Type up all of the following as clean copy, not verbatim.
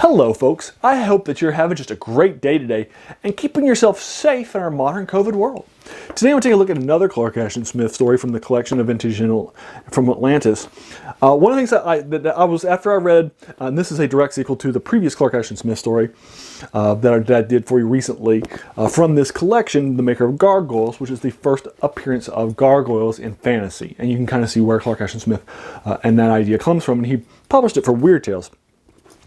Hello folks, I hope that you're having just a great day today and keeping yourself safe in our modern COVID world. Today we'll take a look at another Clark Ashton Smith story from the collection of vintage from Atlantis. One of the things that I was, after I read, and this is a direct sequel to the previous Clark Ashton Smith story that I did for you recently, from this collection, The Maker of Gargoyles, which is the first appearance of gargoyles in fantasy. And you can kind of see where Clark Ashton Smith and that idea comes from, and he published it for Weird Tales.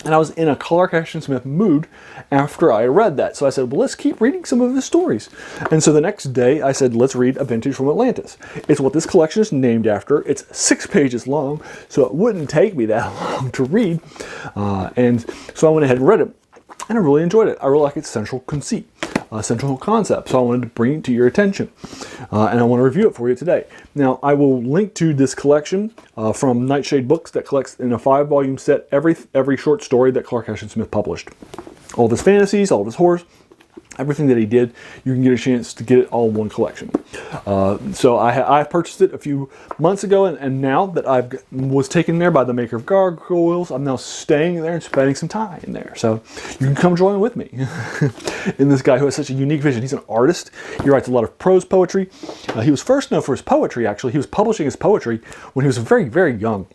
And I was in a Clark Ashton Smith mood after I read that. So I said, well, let's keep reading some of his stories. And so the next day I said, let's read A Vintage from Atlantis. It's what this collection is named after. It's 6 pages long, so it wouldn't take me that long to read. And so I went ahead and read it. And I really enjoyed it. I really like its central conceit, central concept. So I wanted to bring it to your attention. And I want to review it for you today. Now, I will link to this collection from Nightshade Books that collects in a 5-volume set every short story that Clark Ashton Smith published. All of his fantasies, all of his horrors, everything that he did, you can get a chance to get it all in one collection. So I purchased it a few months ago, and now that I was taken there by the Maker of Gargoyles, I'm now staying there and spending some time in there. So you can come join with me in this guy who has such a unique vision. He's an artist. He writes a lot of prose poetry. He was first known for his poetry, actually. He was publishing his poetry when he was very, very young.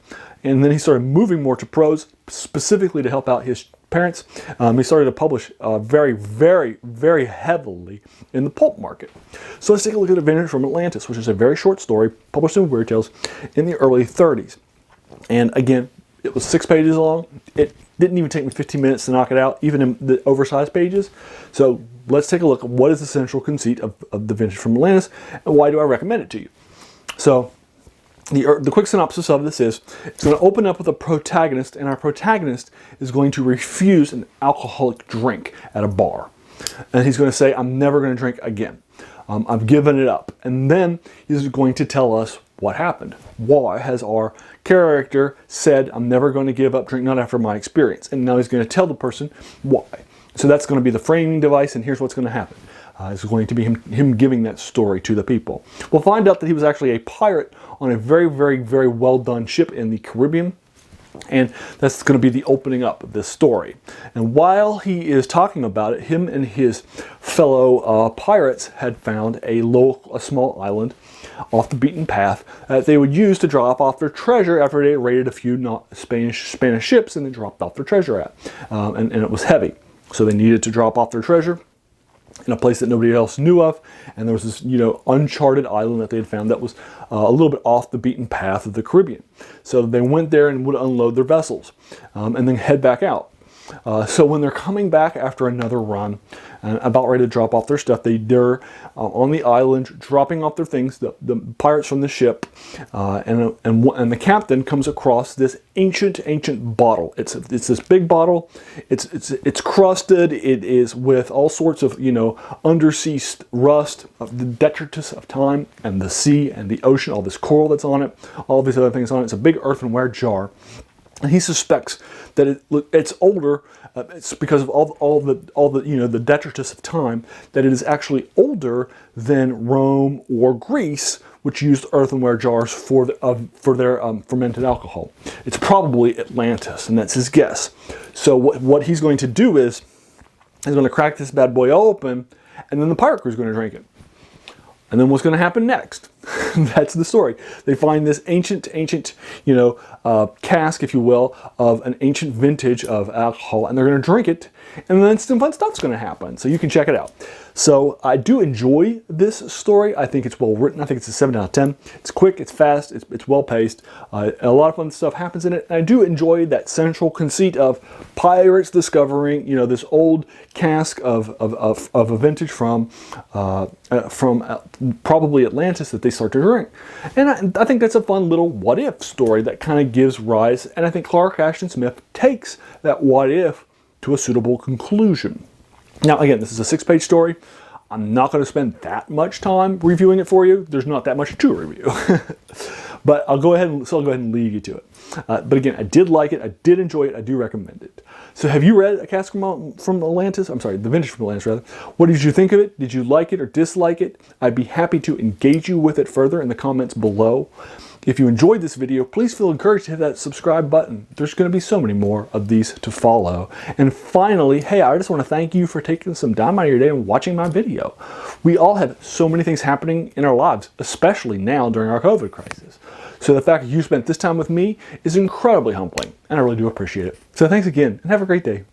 And then he started moving more to prose, specifically to help out his parents. He started to publish very, very, very heavily in the pulp market. So let's take a look at A Vintage from Atlantis, which is a very short story published in Weird Tales in the early 30s. And again, it was 6 pages long. It didn't even take me 15 minutes to knock it out, even in the oversized pages. So let's take a look at what is the central conceit of The Vintage from Atlantis, and why do I recommend it to you. So the quick synopsis of this is, it's going to open up with a protagonist, and our protagonist is going to refuse an alcoholic drink at a bar. And he's going to say, I'm never going to drink again. I've given it up. And then he's going to tell us what happened. Why has our character said, I'm never going to give up drink, not after my experience. And now he's going to tell the person why. So that's going to be the framing device, and here's what's going to happen. It's going to be him giving that story to the people. We'll find out that he was actually a pirate on a very, very, very well done ship in the Caribbean. And that's going to be the opening up of this story. And while he is talking about it, him and his fellow pirates had found a small island off the beaten path that they would use to drop off their treasure after they raided a few Spanish ships and they dropped off their treasure at. And it was heavy. So they needed to drop off their treasure in a place that nobody else knew of, and there was this, uncharted island that they had found that was a little bit off the beaten path of the Caribbean. So they went there and would unload their vessels, and then head back out. So when they're coming back after another run, and about ready to drop off their stuff, they're on the island dropping off their things. The pirates from the ship, and the captain comes across this ancient bottle. It's this big bottle. It's crusted. It is with all sorts of undersea rust, of the detritus of time and the sea and the ocean. All this coral that's on it, all these other things on it. It's a big earthenware jar. And he suspects that it's older. It's because of all the detritus of time, that it is actually older than Rome or Greece, which used earthenware jars for their fermented alcohol. It's probably Atlantis, and that's his guess. So what he's going to do is he's going to crack this bad boy open, and then the pirate crew is going to drink it. And then what's going to happen next? That's the story. They find this ancient, cask, if you will, of an ancient vintage of alcohol, and they're going to drink it, and then some fun stuff's going to happen. So you can check it out. So I do enjoy this story. I think it's well written. I think it's a 7 out of 10. It's quick, it's fast, it's well paced. A lot of fun stuff happens in it. And I do enjoy that central conceit of pirates discovering, this old cask of a vintage from probably Atlantis that they start to drink. And I think that's a fun little what if story that kind of gives rise. And I think Clark Ashton Smith takes that what if to a suitable conclusion. Now, again, this is a 6-page story. I'm not going to spend that much time reviewing it for you. There's not that much to review. But I'll go ahead and lead you to it. But again, I did like it. I did enjoy it. I do recommend it. So have you read A Cask from Atlantis? I'm sorry, The Vintage from Atlantis, rather. What did you think of it? Did you like it or dislike it? I'd be happy to engage you with it further in the comments below. If you enjoyed this video, please feel encouraged to hit that subscribe button. There's going to be so many more of these to follow. And finally, hey, I just want to thank you for taking some time out of your day and watching my video. We all have so many things happening in our lives, especially now during our COVID crisis. So the fact that you spent this time with me is incredibly humbling, and I really do appreciate it. So thanks again, and have a great day.